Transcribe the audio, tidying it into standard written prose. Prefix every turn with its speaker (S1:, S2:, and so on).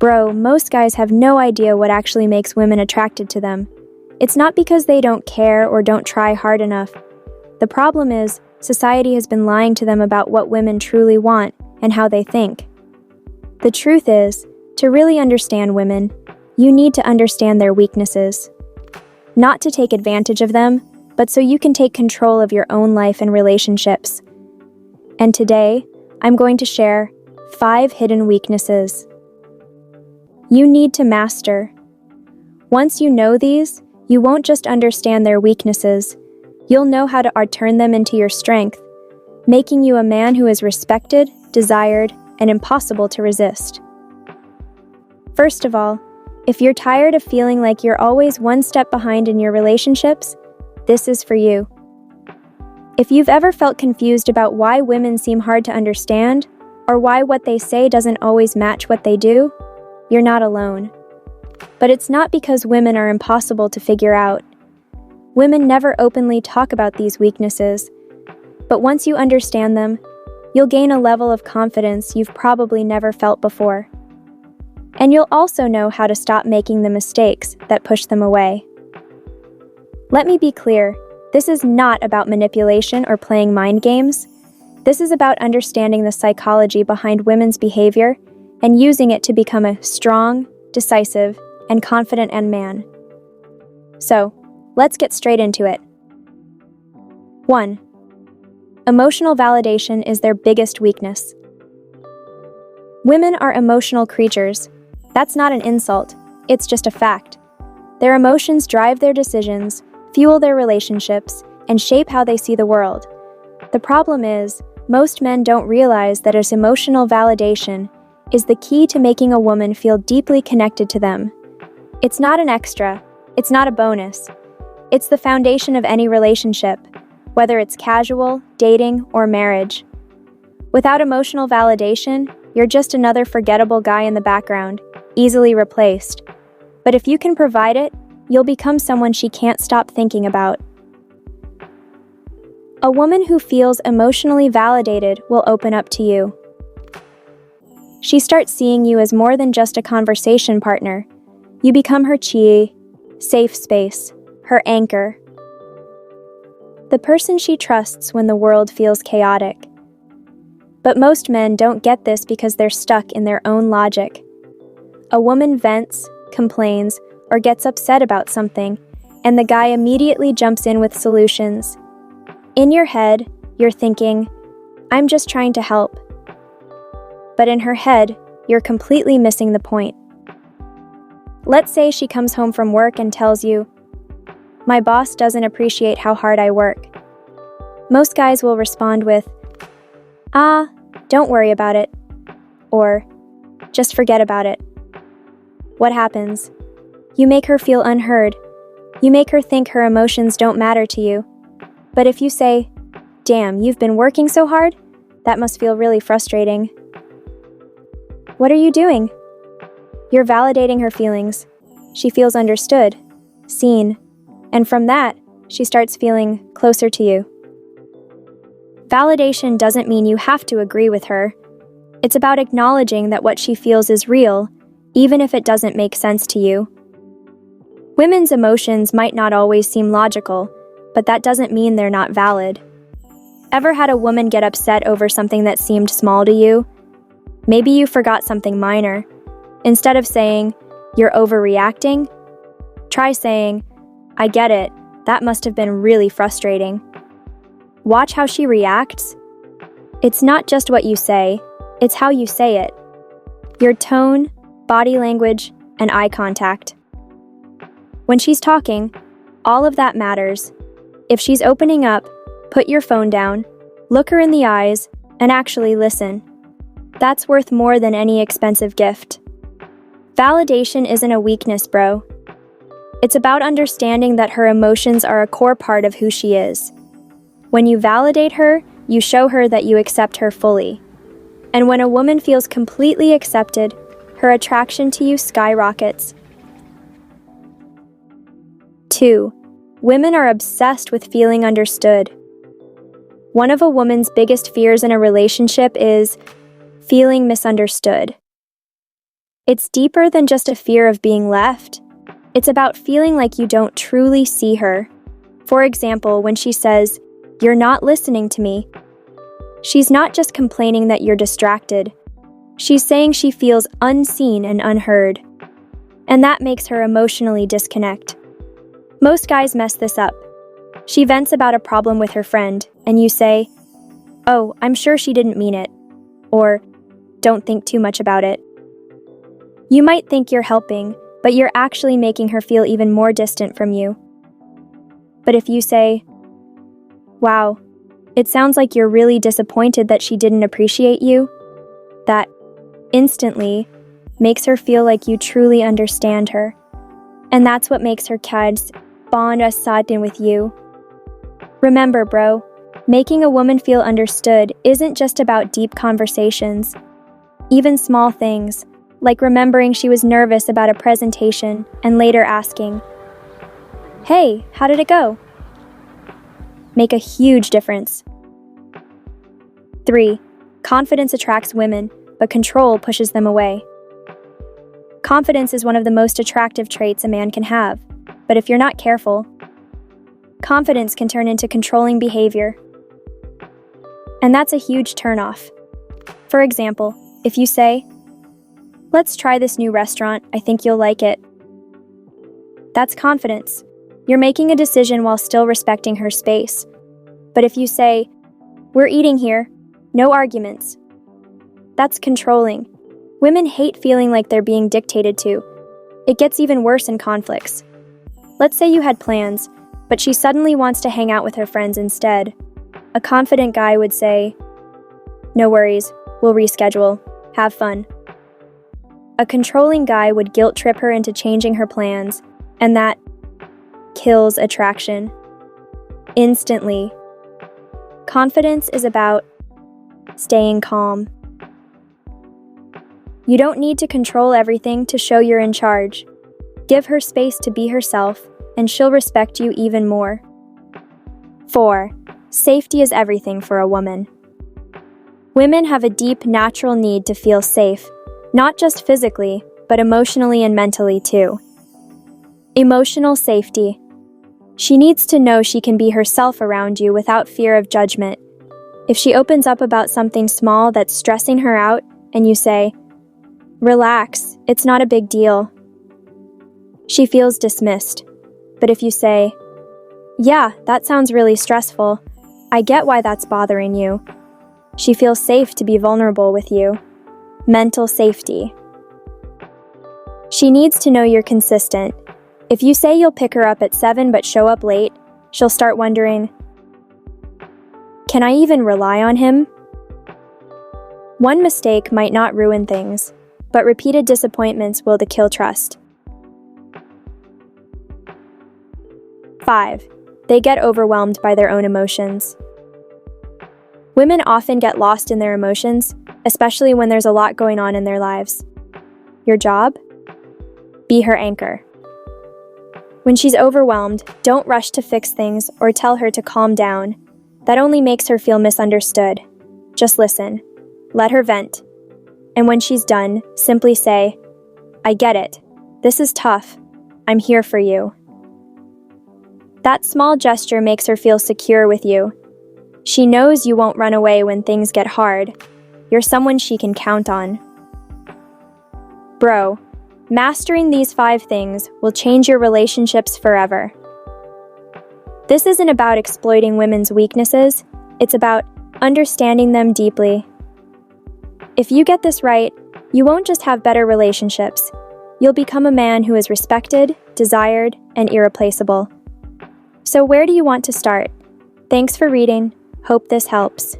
S1: Bro, most guys have no idea what actually makes women attracted to them. It's not because they don't care or don't try hard enough. The problem is, society has been lying to them about what women truly want and how they think. The truth is, to really understand women, you need to understand their weaknesses. Not to take advantage of them, but so you can take control of your own life and relationships. And today, I'm going to share 5 hidden weaknesses you need to master. Once you know these, you won't just understand their weaknesses, you'll know how to turn them into your strength, making you a man who is respected, desired, and impossible to resist. First of all, if you're tired of feeling like you're always one step behind in your relationships, this is for you. If you've ever felt confused about why women seem hard to understand, or why what they say doesn't always match what they do, you're not alone. But it's not because women are impossible to figure out. Women never openly talk about these weaknesses, but once you understand them, you'll gain a level of confidence you've probably never felt before. And you'll also know how to stop making the mistakes that push them away. Let me be clear, this is not about manipulation or playing mind games. This is about understanding the psychology behind women's behavior and using it to become a strong, decisive, and confident man. So, let's get straight into it. 1. Emotional validation is their biggest weakness. Women are emotional creatures. That's not an insult, it's just a fact. Their emotions drive their decisions, fuel their relationships, and shape how they see the world. The problem is, most men don't realize that its emotional validation is the key to making a woman feel deeply connected to them. It's not an extra, it's not a bonus. It's the foundation of any relationship, whether it's casual, dating, or marriage. Without emotional validation, you're just another forgettable guy in the background, easily replaced. But if you can provide it, you'll become someone she can't stop thinking about. A woman who feels emotionally validated will open up to you. She starts seeing you as more than just a conversation partner. You become her chi, safe space, her anchor. The person she trusts when the world feels chaotic. But most men don't get this because they're stuck in their own logic. A woman vents, complains, or gets upset about something, and the guy immediately jumps in with solutions. In your head, you're thinking, I'm just trying to help. But in her head, you're completely missing the point. Let's say she comes home from work and tells you, my boss doesn't appreciate how hard I work. Most guys will respond with, don't worry about it, or just forget about it. What happens? You make her feel unheard. You make her think her emotions don't matter to you. But if you say, damn, you've been working so hard? That must feel really frustrating. What are you doing? You're validating her feelings. She feels understood, seen, and from that, she starts feeling closer to you. Validation doesn't mean you have to agree with her. It's about acknowledging that what she feels is real, even if it doesn't make sense to you. Women's emotions might not always seem logical, but that doesn't mean they're not valid. Ever had a woman get upset over something that seemed small to you? Maybe you forgot something minor. Instead of saying, you're overreacting, try saying, I get it, that must have been really frustrating. Watch how she reacts. It's not just what you say, it's how you say it. Your tone, body language, and eye contact. When she's talking, all of that matters. If she's opening up, put your phone down, look her in the eyes, and actually listen. That's worth more than any expensive gift. Validation isn't a weakness, bro. It's about understanding that her emotions are a core part of who she is. When you validate her, you show her that you accept her fully. And when a woman feels completely accepted, her attraction to you skyrockets. 2. Women are obsessed with feeling understood. One of a woman's biggest fears in a relationship is feeling misunderstood. It's deeper than just a fear of being left. It's about feeling like you don't truly see her. For example, when she says, "You're not listening to me," she's not just complaining that you're distracted. She's saying she feels unseen and unheard. And that makes her emotionally disconnect. Most guys mess this up. She vents about a problem with her friend, and you say, "Oh, I'm sure she didn't mean it," or "Don't think too much about it." You might think you're helping, but you're actually making her feel even more distant from you. But if you say, "Wow, it sounds like you're really disappointed that she didn't appreciate you," that instantly makes her feel like you truly understand her. And that's what makes her kids bond a sudden with you. Remember, bro, making a woman feel understood isn't just about deep conversations. Even small things, like remembering she was nervous about a presentation and later asking, "Hey, how did it go?" make a huge difference. 3. Confidence attracts women, but control pushes them away. Confidence is one of the most attractive traits a man can have, but if you're not careful, confidence can turn into controlling behavior. And that's a huge turnoff. For example, if you say, "Let's try this new restaurant, I think you'll like it." That's confidence. You're making a decision while still respecting her space. But if you say, "We're eating here, no arguments," that's controlling. Women hate feeling like they're being dictated to. It gets even worse in conflicts. Let's say you had plans, but she suddenly wants to hang out with her friends instead. A confident guy would say, "No worries, we'll reschedule. Have fun." A controlling guy would guilt trip her into changing her plans, and that kills attraction. Instantly. Confidence is about staying calm. You don't need to control everything to show you're in charge. Give her space to be herself, and she'll respect you even more. 4. Safety is everything for a woman. Women have a deep natural need to feel safe, not just physically, but emotionally and mentally too. Emotional safety. She needs to know she can be herself around you without fear of judgment. If she opens up about something small that's stressing her out, and you say, "Relax, it's not a big deal," she feels dismissed. But if you say, "Yeah, that sounds really stressful. I get why that's bothering you," she feels safe to be vulnerable with you. Mental safety. She needs to know you're consistent. If you say you'll pick her up at 7 but show up late, she'll start wondering, "Can I even rely on him?" One mistake might not ruin things, but repeated disappointments will kill trust. 5. They get overwhelmed by their own emotions. Women often get lost in their emotions, especially when there's a lot going on in their lives. Your job? Be her anchor. When she's overwhelmed, don't rush to fix things or tell her to calm down. That only makes her feel misunderstood. Just listen. Let her vent. And when she's done, simply say, "I get it. This is tough. I'm here for you." That small gesture makes her feel secure with you. She knows you won't run away when things get hard. You're someone she can count on. Bro, mastering these 5 things will change your relationships forever. This isn't about exploiting women's weaknesses, it's about understanding them deeply. If you get this right, you won't just have better relationships. You'll become a man who is respected, desired, and irreplaceable. So where do you want to start? Thanks for reading. Hope this helps.